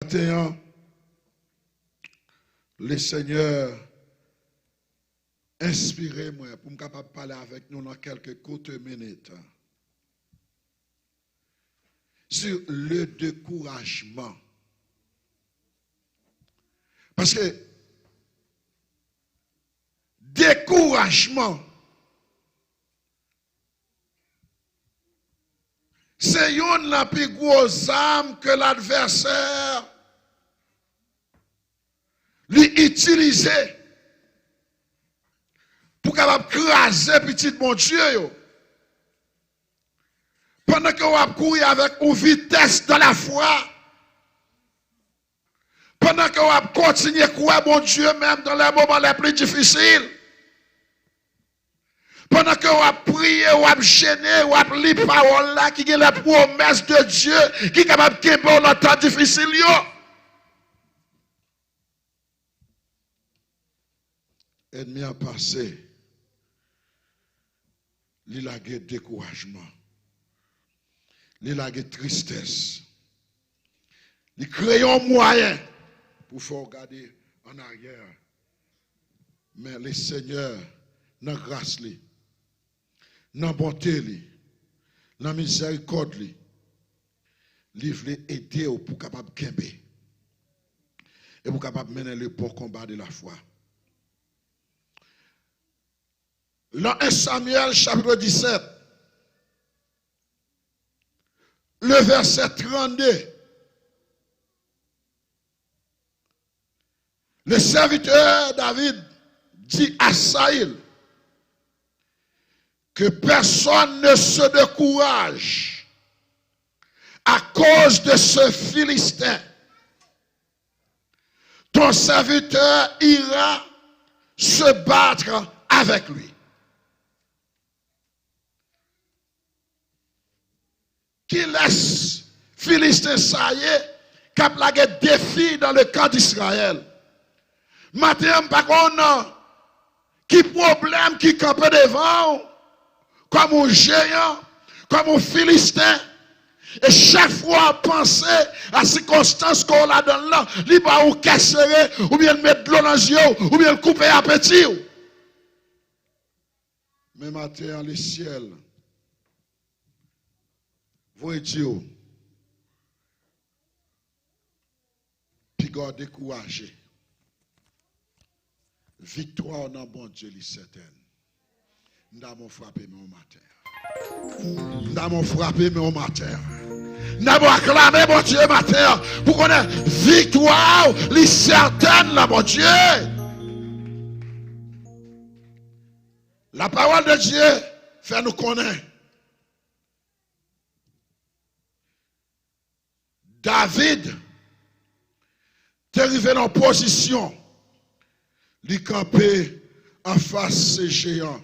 Matin, le Seigneur inspirez-moi pour me capable parler avec nous dans quelques courtes minutes sur le découragement. Parce que découragement, c'est une la plus grosse arme que l'adversaire lui utilisait pour capable craser petit mon Dieu. Pendant que vous couru avec une vitesse dans la foi, pendant que vous continuez à courir mon Dieu même dans les moments les plus difficiles, pendant que vous priez, vous gêné, vous lisez la parole là, qui est la promesse de Dieu, qui est capable de quitter dans temps difficile. Ennemi a passé, il a eu découragement, il a eu tristesse, il crée un moyen pour faire regarder en arrière. Mais le Seigneur, dans la grâce, dans la bonté, dans la miséricorde, il veut aider pour capable gagner et pour capable mener le bon combat de la foi. Dans 1 Samuel chapitre 17, le verset 32, le serviteur David dit à Saïl que personne ne se décourage à cause de ce Philistin. Ton serviteur ira se battre avec lui. Qui laisse Philistin ça y est, cap la défi dans le camp d'Israël. Maintenant, par contre, qui problème qui campe devant, comme un géant, comme un Philistin. Et chaque fois, penser à circonstances qu'on a dans là, il va ou casser, ou bien mettre de l'eau dans les yeux, ou bien couper appétit. Mais maintenant, le ciel, voyez Dieu, puis God découragé. Victoire dans bon Dieu, est certaine. Nous avons frappé mais au matin. Nous avons frappé mais au matin. Nous avons acclamé mon Dieu matin pour qu'on ait victoire, est certaine là mon Dieu. La parole de Dieu fait nous connaître. David est arrivé dans position. Il campé en face de ces géants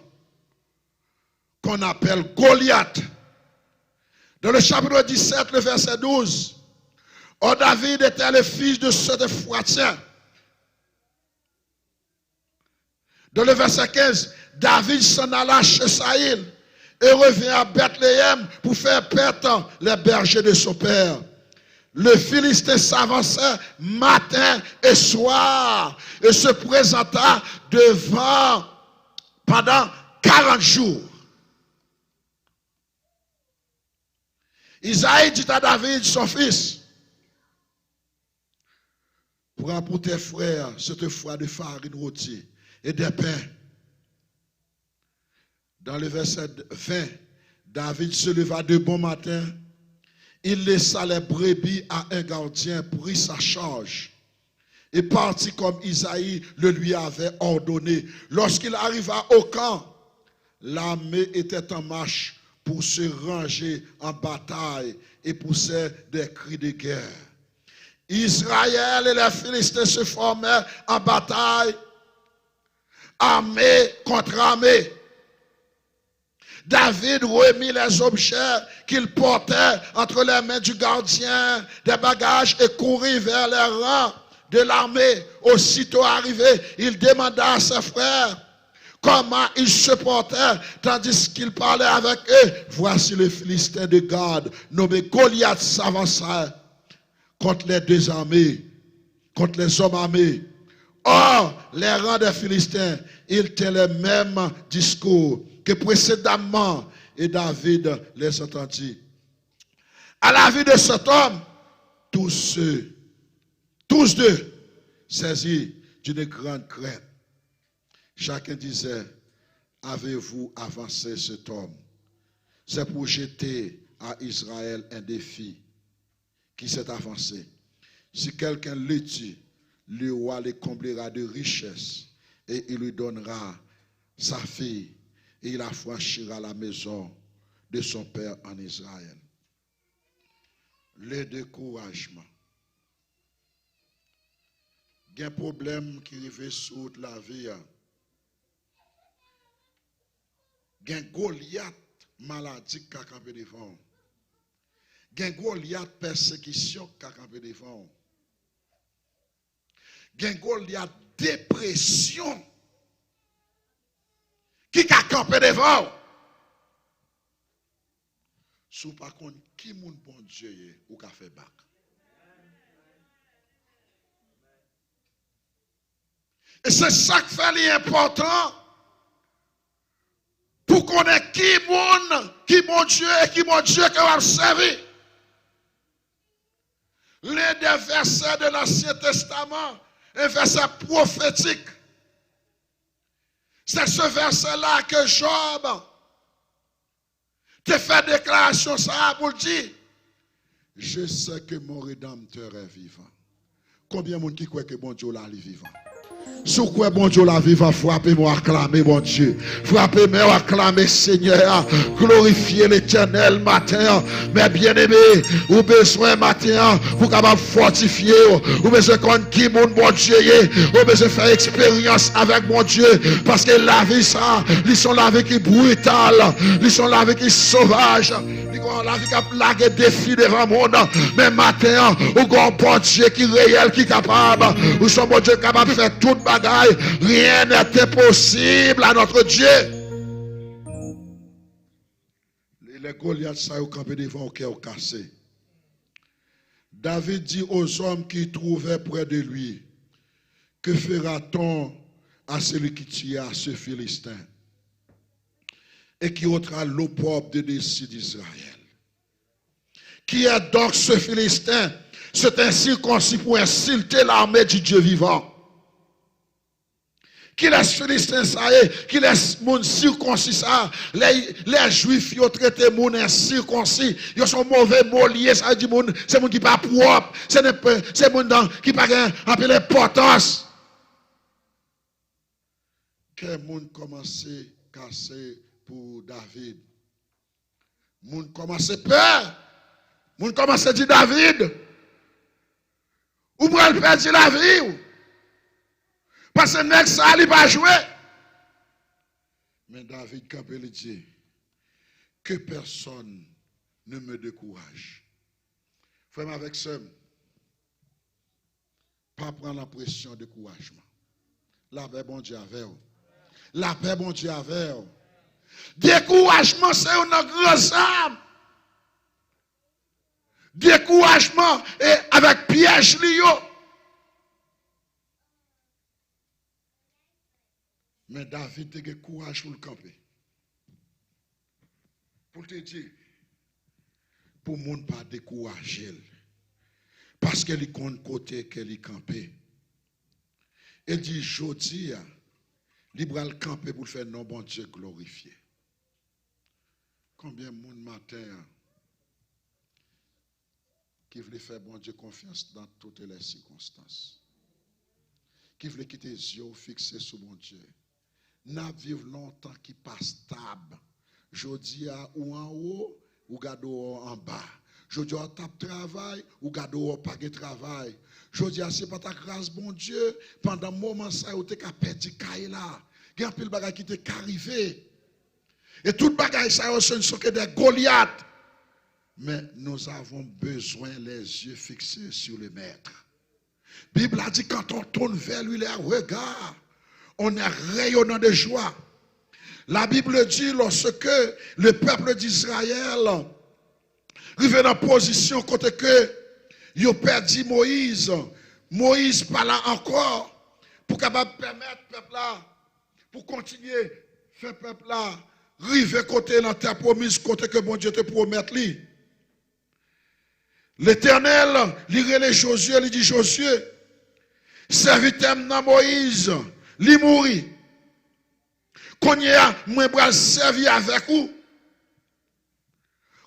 qu'on appelle Goliath. Dans le chapitre 17, le verset 12, or David était le fils de ceux de Froitien. Dans le verset 15, David s'en alla chez Saïl et revient à Bethléem pour faire perdre les bergers de son père. Le Philistin s'avançait matin et soir et se présenta devant pendant 40 jours. Isaïe dit à David, son fils, prends pour tes frères cette fois de farine rôtie et des pains. Dans le verset 20, David se leva de bon matin. Il laissa les brebis à un gardien, prit sa charge et partit comme Isaïe le lui avait ordonné. Lorsqu'il arriva au camp, l'armée était en marche pour se ranger en bataille et pousser des cris de guerre. Israël et les Philistins se formèrent en bataille, armée contre armée. David remit les objets qu'il portait entre les mains du gardien des bagages et courut vers les rangs de l'armée. Aussitôt arrivé, il demanda à ses frères comment ils se portaient tandis qu'il parlait avec eux. Voici le Philistin de Gad, nommé Goliath, s'avançait contre les deux armées, contre les hommes armés. Or, les rangs des Philistins, ils tenaient le même discours que précédemment, et David les entendit. À la vue de cet homme, tous deux, saisis d'une grande crainte. Chacun disait, avez-vous avancé cet homme? C'est pour jeter à Israël un défi qui s'est avancé. Si quelqu'un le tue, le roi le comblera de richesses et il lui donnera sa fille et il affranchira la maison de son père en Israël. Le découragement. Il y a un problème qui arrive sur la vie. Il y a un Goliath maladie qui a campé devant. Il y a un Goliath persécution qui a campé devant. Il y a un Goliath dépression qui a campé devant. Si par contre, qui mon bon Dieu ou qu'a fait bac? Et c'est ça qui fait l'important pour connaître qui mon Dieu et qui mon Dieu que va servir. L'un des versets de l'Ancien Testament, un verset prophétique. C'est ce verset-là que Job te fait déclaration ça pour dire, je sais que mon Rédempteur est vivant. Combien de monde qui croit que bon Dieu là est vivant? Sur quoi bon Dieu la vivant, frappez-moi, acclamez mon Dieu. Frappez-moi, acclamez Seigneur. Glorifiez l'Éternel matin. Mais bien-aimés, vous besoin matin, vous capable fortifier. Vous besoin qu'on qui mon bon Dieu. Vous besoin faire expérience avec mon Dieu. Parce que la vie ça, ils sont la vie qui est brutale. Ils sont la vie qui est sauvage. La vie qui a plagué défi devant le monde. Mais matin, vous avez un bon Dieu qui est réel, qui est capable. Vous sommes bon Dieu capable de faire toute bagaille. Rien n'est impossible à notre Dieu. Les Goliaths, ça ont campé devant au cœur cassé. David dit aux hommes qui trouvaient près de lui, que fera-t-on à celui qui tua ce Philistin et qui ôtera l'opprobre des décis d'Israël? Qui est donc ce Philistin? C'est un circoncis pour insulter l'armée du Dieu vivant. Qui laisse Philistin ça est, qui laisse mon circoncis ça. Les Juifs, ils ont traité mon incirconcis. Ils sont mauvais mots liés, ça dit mon, c'est mon qui pas propre. C'est mon qui pas appelé l'importance. Que mon commencé casser pour David. Mon commencé peur. Moun commence à dire David, ou pour elle perdre la vie, parce que nèg ça il pas jouer. Mais David quand il dit que personne ne me décourage. Frère avec ça, pas prendre la pression de découragement. La paix bon Dieu avec vous. La paix bon Dieu avec vous. Découragement c'est une grosse arme. Découragement et avec piège lié. Mais David a eu courage pour le camper. Pour te dire, pour ne pas décourager. Parce qu'il est contre côté qu'il est campé. Il dit, jodi, il va le camper pour faire non bon Dieu glorifié. Combien de monde matin qui veut faire bon Dieu confiance dans toutes les circonstances, qui veut quitter les yeux fixés sur mon Dieu, n'a vivre longtemps qui passe stable. Jodi a ou en haut, ou gado en bas. Jodi a tape travail, ou gado pas de travail. Jodi a c'est pas ta grâce bon Dieu, pendant un moment ça ou te ka perdu caille là. Gen pile bagay qui te arrivé. Et tout bagay ça ce ne sont que des Goliaths. Mais nous avons besoin les yeux fixés sur le Maître. La Bible a dit quand on tourne vers lui les regards, on est rayonnant de joie. La Bible dit lorsque le peuple d'Israël arrive dans la position côté que ils ont perdu Moïse. Moïse pas là encore pour capable permettre peuple là pour continuer faire peuple là river côté dans terre promise côté que bon Dieu te promet lui. L'Éternel, il relève Josué, il dit Josué, serviteur dans Moïse, il mourit. Qu'on y a, moi je servir avec vous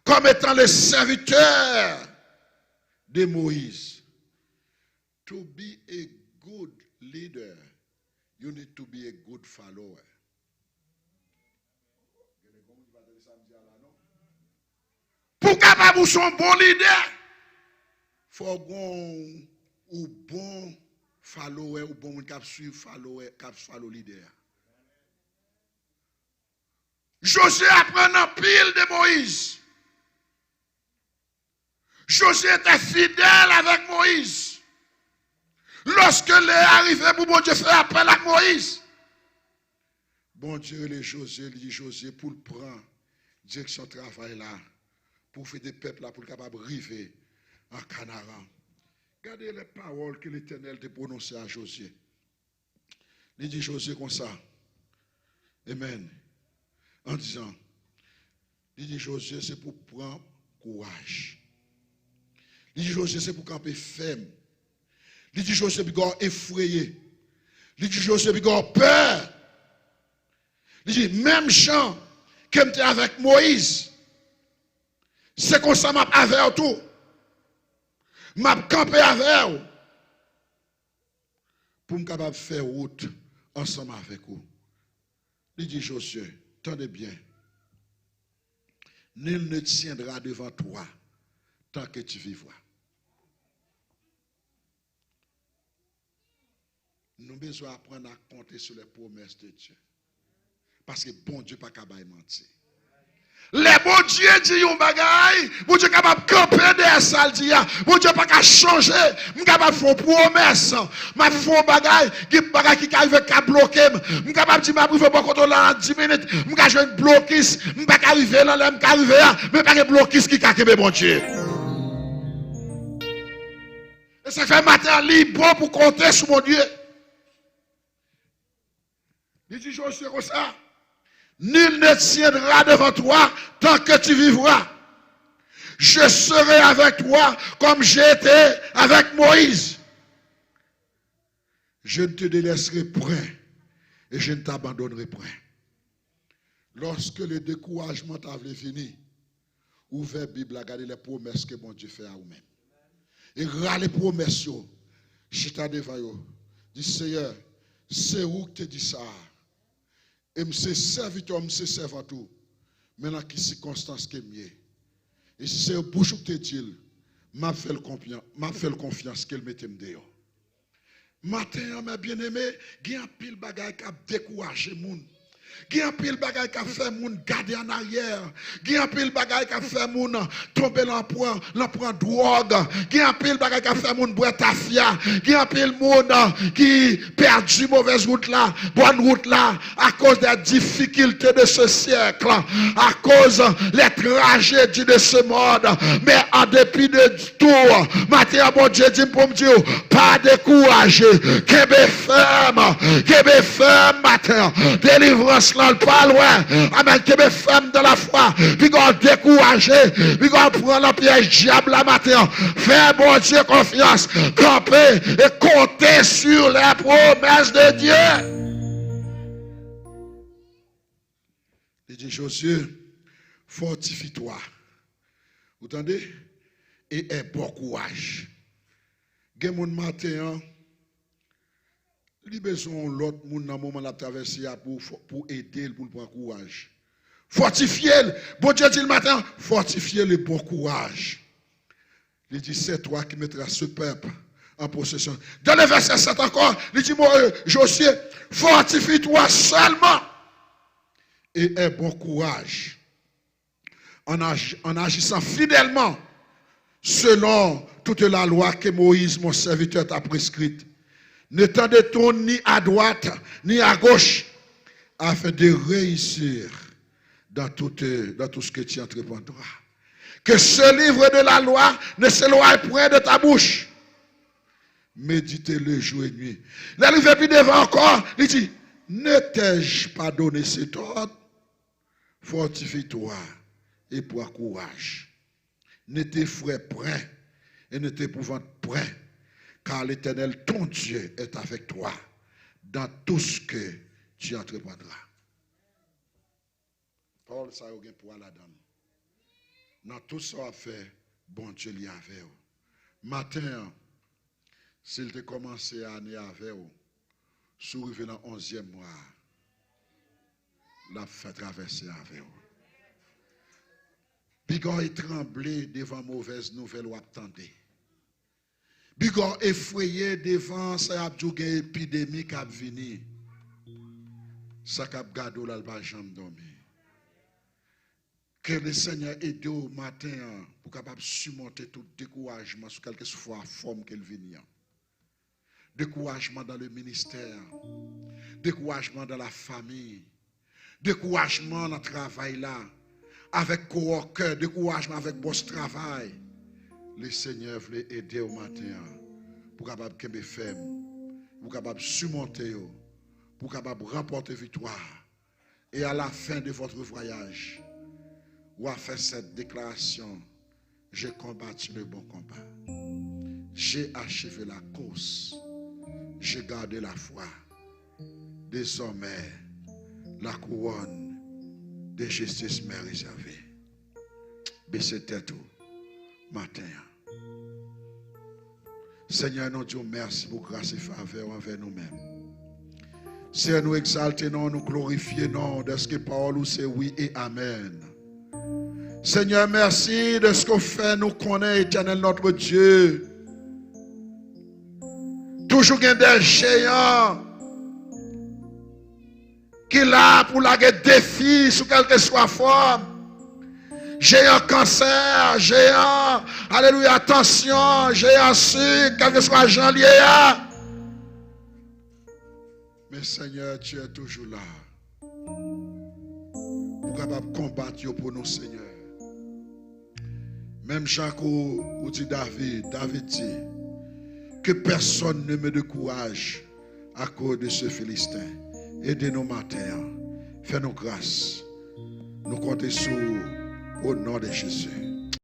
comme étant le serviteur de Moïse. To be a good leader, you need to be a good follower. Pour capable son bon leader, faut un bon follower ou bon cap suivre follower cap follow leader. Josué apprend en pile de Moïse. Josué était fidèle avec Moïse. Lorsque les arrivé pour bon Dieu faire appel à Moïse. Bon Dieu, les Josué, il dit Josué pour le prendre direction travail là, pour faire des peuples là, pour le capable arriver en Canaan. Regardez les paroles que l'Éternel a prononcées à Josué. Il dit Josué comme ça. Amen. En disant, il dit Josué, c'est pour prendre courage. Il dit Josué, c'est pour camper ferme. Il dit Josué, c'est pour effrayé. Il dit Josué, c'est pour peur. Il dit, même chant que j'étais avec Moïse, c'est comme ça m'a avec tout. M'a campé avec vous. Pour me capable faire route ensemble avec vous. Il dit Josué, tenez bien. Nul ne tiendra devant toi tant que tu vivras. Nous avons besoin d'apprendre à compter sur les promesses de Dieu. Parce que bon Dieu n'est pas capable de mentir. Les bon Dieu dit un bagay, bon Dieu est capable de camper des salles, bon Dieu n'est pas capable de changer, je suis capable de faire promesse, je vais faire un bagay qui arrive à bloquer, je suis capable de dire que je vais pas dans 10 minutes, je vais jouer un blocus, je ne vais pas arriver là, je vais arriver là, mais pas un blocus qui cache bon Dieu. Et ça fait matin libre pour compter sur mon Dieu. Il dit Josué comme ça. Nul ne tiendra devant toi tant que tu vivras. Je serai avec toi comme j'étais avec Moïse. Je ne te délaisserai point et je ne t'abandonnerai point. Lorsque le découragement t'avait fini, ouvrez la Bible, regardez les promesses que mon Dieu fait à vous-même. Et regardez les promesses, je t'ai devant vous. Dis Seigneur, c'est où que tu dis ça? Et je suis serviteur, je suis servant tout. Mais dans quelle circonstance que mieux. Et si c'est au bouche que tu dis, je fais confiance qu'elle mette dehors. Matin, mes bien-aimés, il y a un pile de bagages qui a découragé les gens. Il y a un pile de bagages qui a fait les gens garder en arrière. Il y a un pile de bagages qui a fait les gens tomber dans le drogue. Il y a un pile de bagages qui a fait les gens boire tafia. Il y a un pile de gens qui perdent la mauvaise route là, bonne route là, à cause des difficultés de ce siècle, à cause des tragédies de ce monde. Mais en dépit de tout, matin, mon Dieu dit pour me dire, pas décourager. Kebe ferme, matin. Délivrance là, pas loin. Amen. Kebe ferme dans la foi. Puis qu'on découragé. Puis qu'on prend le piège diable la matin. Fais bon Dieu confiance. Camper et compter sur les promesses de Dieu. Il dit Josué, fortifie-toi. Vous entendez? Et aie bon courage. Gen moun matin, il a besoin de l'autre monde dans le moment de la traversée pour aider, pour prendre courage. Fortifiez-le. Bon Dieu dit le matin, fortifiez le bon courage. Il dit, c'est toi qui mettras ce peuple en possession. Dans le verset 7 encore, il dit, Josué, fortifie-toi seulement et aie bon courage en agissant fidèlement selon toute la loi que Moïse, mon serviteur, t'a prescrite. Ne t'en détourne ni à droite, ni à gauche, afin de réussir dans tout ce que tu entreprendras. Que ce livre de la loi ne s'éloigne point de ta bouche. Méditez-le jour et nuit. L'arrivé puis devant encore, il dit, ne t'ai-je pas donné cet ordre? Fortifie-toi et prends courage. Ne t'effraie point et ne t'épouvante point, car l'Éternel, ton Dieu, est avec toi dans tout ce que tu entreprendras. Paul, ça a eu pour la dame. Dans tout ça a fait, bon Dieu l'y avait. Matin, s'il te commencé à année avec vous, sourivé dans 11e mois, l'a fait traverser avec vous. Bigor est tremblé devant mauvaise nouvelle ou attendez. Bigor effrayé devant sa épidémie qui a venu. Ça qui a gardé là, le jambe dormir. Que le Seigneur aide au matin pour capable surmonter tout découragement sur quelque soit forme qu'elle vient. Découragement dans le ministère, découragement dans la famille, découragement dans le travail là, avec coworker, découragement avec boss travail. Le Seigneur veut aider au matin pour capable qu'elle ferme, pour capable surmonter, pour capable remporter victoire. Et à la fin de votre voyage, ou à faire cette déclaration, j'ai combattu le bon combat. J'ai achevé la course. J'ai gardé la foi. Désormais, la couronne de justice m'est réservée. Baissez tête matin. Seigneur, nous disons merci pour grâce et faveur envers nous-mêmes. Seigneur, nous exalter, nous glorifier, non, de ce que parole c'est oui et amen. Seigneur, merci de ce qu'on fait, nous connaît, éternel notre Dieu. Toujours des géants qui là pour la défi sous quelque soit forme. Géant cancer, géant, alléluia, tension, géant sucre, quel que soit Jean lié. Mais Seigneur, tu es toujours là. Pour capable combattre pour nous, Seigneur. Même Jacques ou dit David dit que personne ne me décourage à cause de ce Philistin. Aidez-nous matin, fais-nous grâce. Nous comptons sur au nom de Jésus.